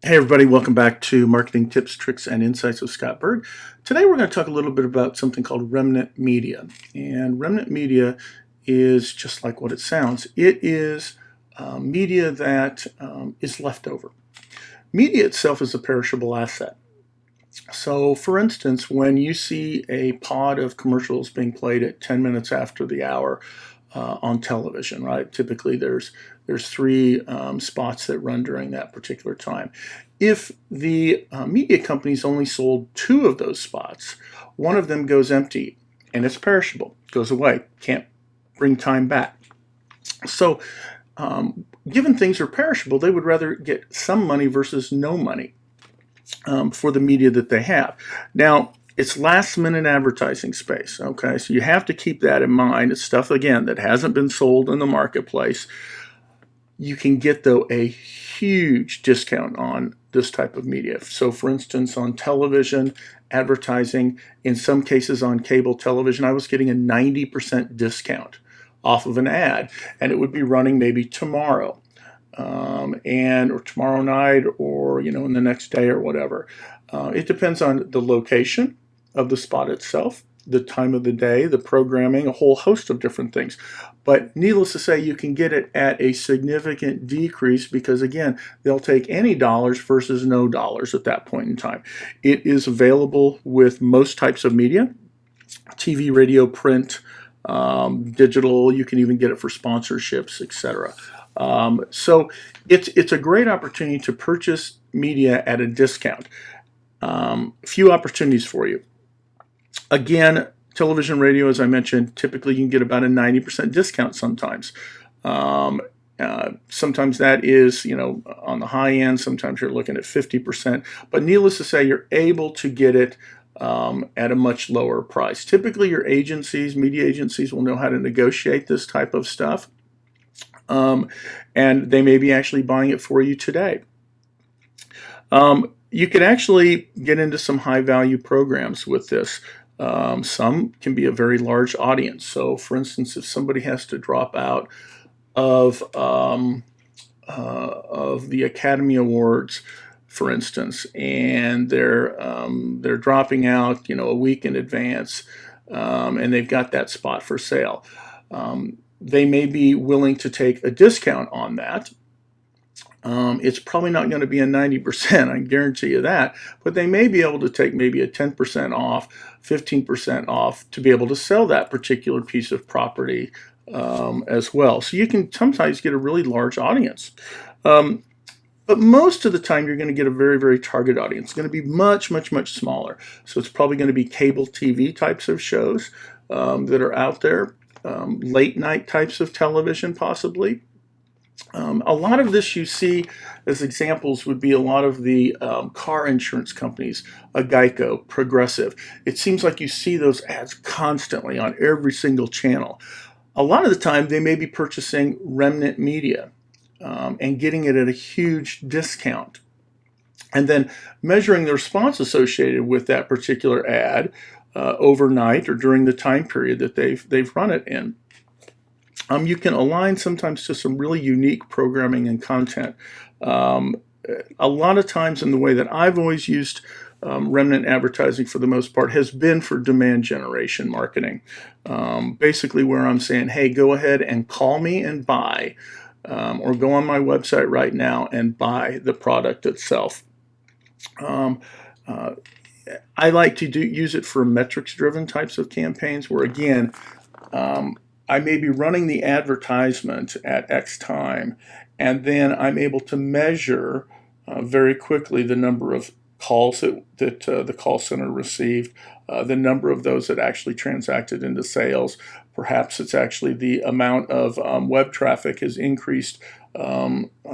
Hey everybody, welcome back to Marketing Tips, Tricks, and Insights with Scott Berg. Today we're going to talk a little bit about something called Remnant Media. And Remnant Media is just like what it sounds. It is media that is left over. Media itself is a perishable asset. So, for instance, when you see a pod of commercials being played at 10 minutes after the hour on television, right? Typically, there's three spots that run during that particular time. If the media companies only sold two of those spots, one of them goes empty and it's perishable, goes away, can't bring time back. So, given things are perishable, they would rather get some money versus no money for the media that they have. Now, it's last minute advertising space, okay? So you have to keep that in mind. It's stuff, again, that hasn't been sold in the marketplace. You can get, though, a huge discount on this type of media. So, for instance, on television, advertising, in some cases on cable television, I was getting a 90% discount off of an ad, and it would be running maybe tomorrow. Or tomorrow night, or in the next day or whatever. It depends on the location of the spot itself, the time of the day, the programming, a whole host of different things. But needless to say, you can get it at a significant decrease because, again, they'll take any dollars versus no dollars at that point in time. It is available with most types of media: TV, radio, print, digital. You can even get it for sponsorships, etc. So it's a great opportunity to purchase media at a discount. Few opportunities for you. Again, television, radio, as I mentioned, typically you can get about a 90% discount sometimes. Sometimes that is, on the high end. Sometimes you're looking at 50%. But needless to say, you're able to get it at a much lower price. Typically, your agencies, media agencies, will know how to negotiate this type of stuff. And they may be actually buying it for you today. You can actually get into some high value programs with this. Some can be a very large audience. So, for instance, if somebody has to drop out of the Academy Awards, for instance, and they're dropping out, a week in advance, and they've got that spot for sale. They may be willing to take a discount on that. It's probably not going to be a 90%, I guarantee you that, but they may be able to take maybe a 10% off, 15% off to be able to sell that particular piece of property as well. So you can sometimes get a really large audience. But most of the time, you're going to get a very, very target audience. It's going to be much, much, much smaller. So it's probably going to be cable TV types of shows that are out there, late night types of television possibly. A lot of this you see as examples would be a lot of the car insurance companies, a Geico, Progressive. It seems like you see those ads constantly on every single channel. A lot of the time, they may be purchasing Remnant Media and getting it at a huge discount, and then measuring the response associated with that particular ad overnight or during the time period that they've run it in. You can align sometimes to some really unique programming and content. A lot of times, in the way that I've always used Remnant advertising for the most part has been for demand generation marketing. Basically, where I'm saying, hey, go ahead and call me and buy, or go on my website right now and buy the product itself. Um, uh, I like to use it for metrics-driven types of campaigns where, again, I may be running the advertisement at X time, and then I'm able to measure very quickly the number of calls that the call center received, the number of those that actually transacted into sales. Perhaps it's actually the amount of web traffic has increased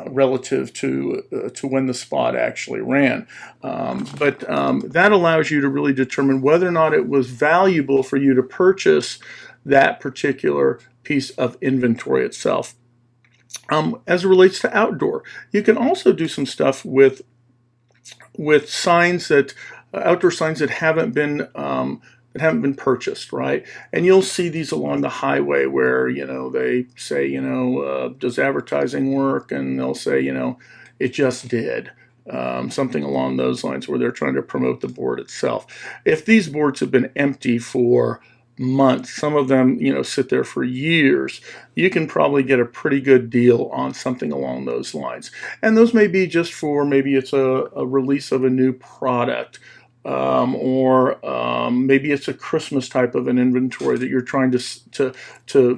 relative to when the spot actually ran. But that allows you to really determine whether or not it was valuable for you to purchase that particular piece of inventory itself. As it relates to outdoor, you can also do some stuff with signs that outdoor signs that haven't been purchased, right? And you'll see these along the highway where they say does advertising work, and they'll say it just did. something along those lines, where they're trying to promote the board itself. If these boards have been empty for months, some of them, sit there for years, you can probably get a pretty good deal on something along those lines. And those may be just for, maybe it's a release of a new product, or maybe it's a Christmas type of an inventory that you're trying to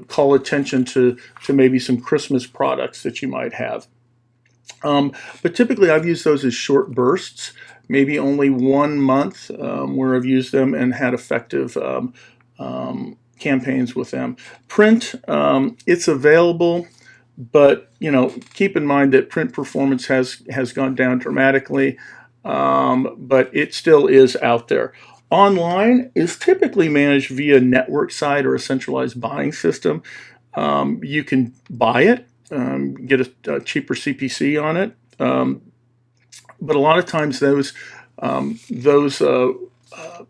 call attention to maybe some Christmas products that you might have. But typically I've used those as short bursts, maybe only 1 month, where I've used them and had effective campaigns with them. Print, it's available, but keep in mind that print performance has gone down dramatically, but it still is out there. Online is typically managed via network site or a centralized buying system. You can buy it, get a cheaper CPC on it, but a lot of times those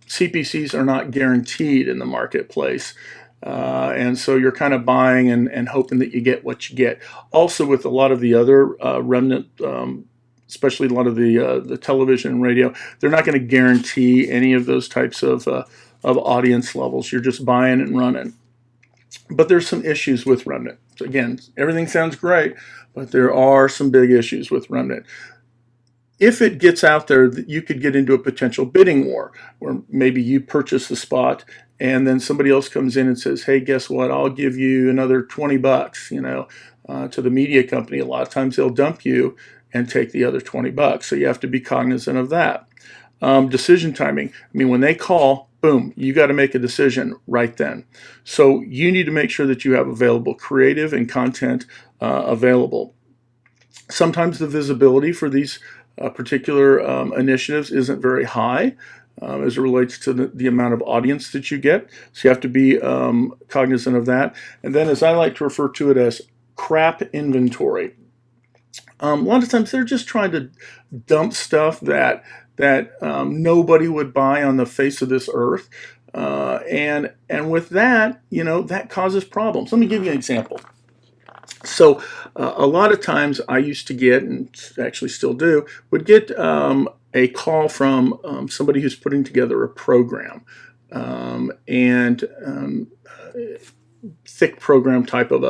CPCs are not guaranteed in the marketplace. And so you're kind of buying and hoping that you get what you get. Also, with a lot of the other remnant, especially a lot of the television and radio, they're not going to guarantee any of those types of audience levels. You're just buying and running. But there's some issues with Remnant. So again, everything sounds great, but there are some big issues with Remnant. If it gets out there, you could get into a potential bidding war, where maybe you purchase the spot and then somebody else comes in and says, hey, guess what? I'll give you another $20, to the media company. A lot of times they'll dump you and take the other $20. So you have to be cognizant of that. Decision timing. I mean, when they call, boom, you got to make a decision right then. So you need to make sure that you have available creative and content available. Sometimes the visibility for these particular initiatives isn't very high as it relates to the amount of audience that you get. So you have to be cognizant of that. And then, as I like to refer to it, as crap inventory. A lot of times they're just trying to dump stuff that nobody would buy on the face of this earth. And with that, that causes problems. Let me give you an example. So a lot of times I used to get, and actually still do, would get a call from somebody who's putting together a program, and thick program type of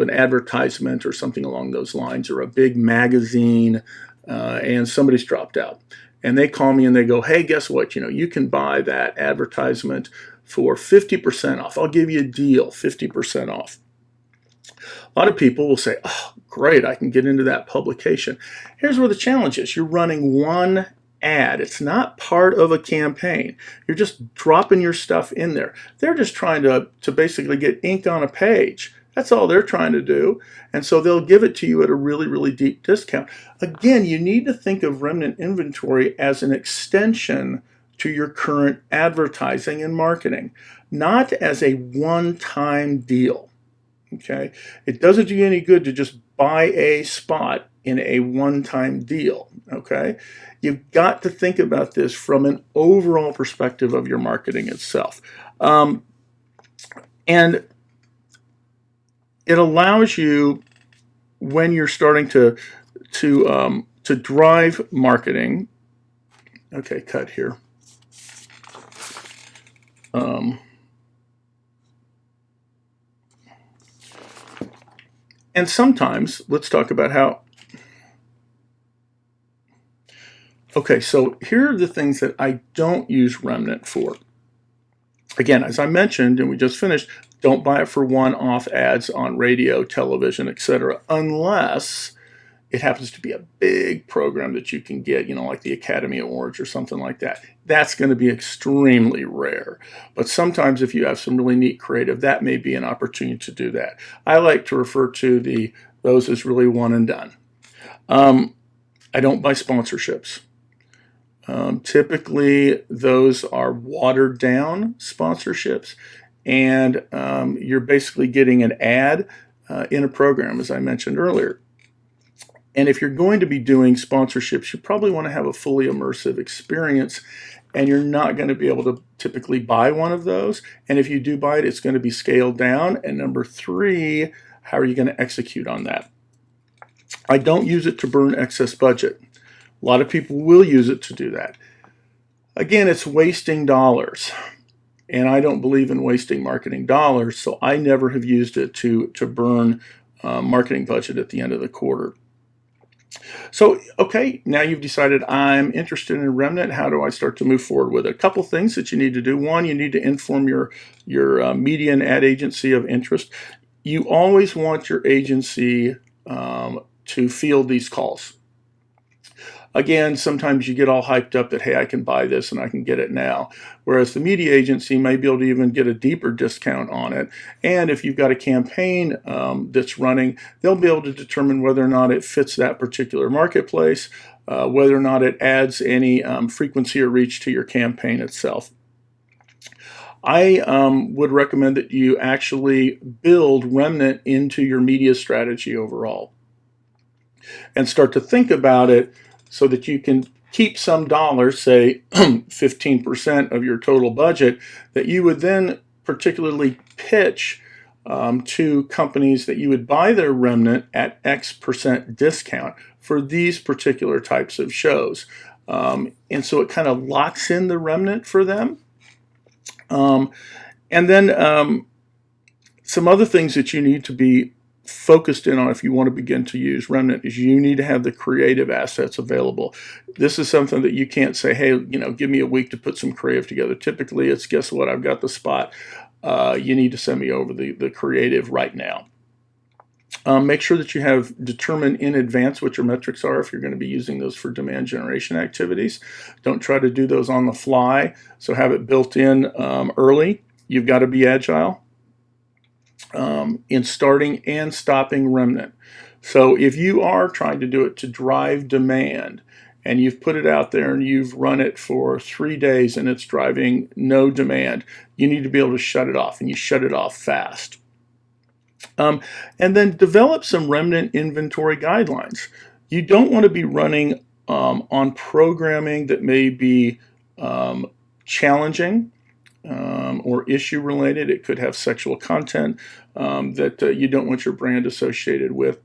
an advertisement or something along those lines, or a big magazine, and somebody's dropped out. And they call me and they go, hey, guess what? You can buy that advertisement for 50% off. I'll give you a deal, 50% off. A lot of people will say, oh, great, I can get into that publication. Here's where the challenge is. You're running one ad. It's not part of a campaign. You're just dropping your stuff in there. They're just trying to basically get ink on a page. That's all they're trying to do. And so they'll give it to you at a really, really deep discount. Again, you need to think of Remnant Inventory as an extension to your current advertising and marketing, not as a one-time deal. Okay, it doesn't do you any good to just buy a spot in a one-time deal. Okay, you've got to think about this from an overall perspective of your marketing itself, and it allows you, when you're starting to drive marketing. Okay, cut here. And sometimes, let's talk about how. Okay, so here are the things that I don't use Remnant for. Again, as I mentioned, and we just finished, don't buy it for one-off ads on radio, television, etc., unless it happens to be a big program that you can get, like the Academy Awards or something like that. That's going to be extremely rare. But sometimes if you have some really neat creative, that may be an opportunity to do that. I like to refer to those as really one and done. I don't buy sponsorships. Typically, those are watered down sponsorships, and you're basically getting an ad in a program, as I mentioned earlier. And if you're going to be doing sponsorships, you probably want to have a fully immersive experience, and you're not going to be able to typically buy one of those. And if you do buy it, it's going to be scaled down. And number three, how are you going to execute on that? I don't use it to burn excess budget. A lot of people will use it to do that. Again, it's wasting dollars. And I don't believe in wasting marketing dollars, so I never have used it to burn marketing budget at the end of the quarter. So, okay, now you've decided I'm interested in Remnant. How do I start to move forward with it? A couple things that you need to do. One, you need to inform your media and ad agency of interest. You always want your agency to field these calls. Again, sometimes you get all hyped up that, hey, I can buy this and I can get it now. Whereas the media agency may be able to even get a deeper discount on it. And if you've got a campaign that's running, they'll be able to determine whether or not it fits that particular marketplace, whether or not it adds any frequency or reach to your campaign itself. I would recommend that you actually build Remnant into your media strategy overall and start to think about it so that you can keep some dollars, say 15% of your total budget, that you would then particularly pitch to companies that you would buy their Remnant at X% discount for these particular types of shows. And so it kind of locks in the Remnant for them. And then some other things that you need to be focused in on if you want to begin to use Remnant is you need to have the creative assets available. This is something that you can't say, hey, give me a week to put some creative together. Typically, it's guess what, I've got the spot. You need to send me over the creative right now. Make sure that you have determined in advance what your metrics are if you're going to be using those for demand generation activities. Don't try to do those on the fly. So have it built in early. You've got to be agile in starting and stopping Remnant. So if you are trying to do it to drive demand and you've put it out there and you've run it for 3 days and it's driving no demand, you need to be able to shut it off, and you shut it off fast. And then develop some Remnant inventory guidelines. You don't want to be running on programming that may be challenging or issue related. It could have sexual content that you don't want your brand associated with.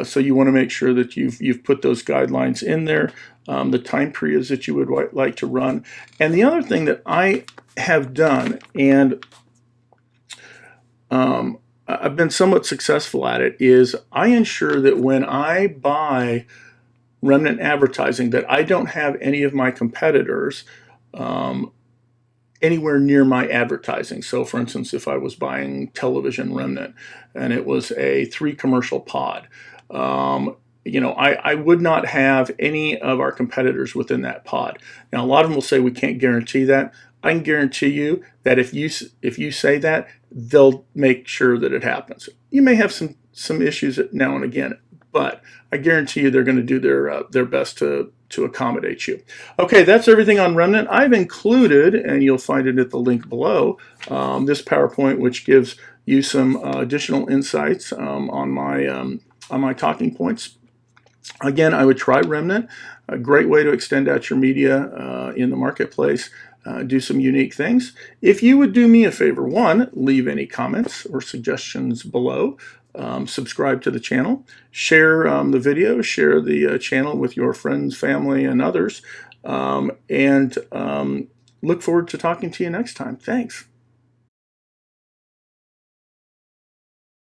So you want to make sure that you've put those guidelines in there, the time periods that you would like to run. And the other thing that I have done, and I've been somewhat successful at it, is I ensure that when I buy Remnant advertising that I don't have any of my competitors anywhere near my advertising. So for instance, if I was buying television Remnant and it was a 3 commercial pod, I would not have any of our competitors within that pod. Now, a lot of them will say we can't guarantee that. I can guarantee you that if you say that, they'll make sure that it happens. You may have some issues now and again, but I guarantee you they're going to do their best to accommodate you. Okay, that's everything on Remnant. I've included, and you'll find it at the link below, this PowerPoint, which gives you some additional insights on my talking points. Again, I would try Remnant, a great way to extend out your media in the marketplace. Do some unique things. If you would do me a favor, one, leave any comments or suggestions below. Subscribe to the channel, share the video, share the channel with your friends, family, and others, and look forward to talking to you next time. Thanks.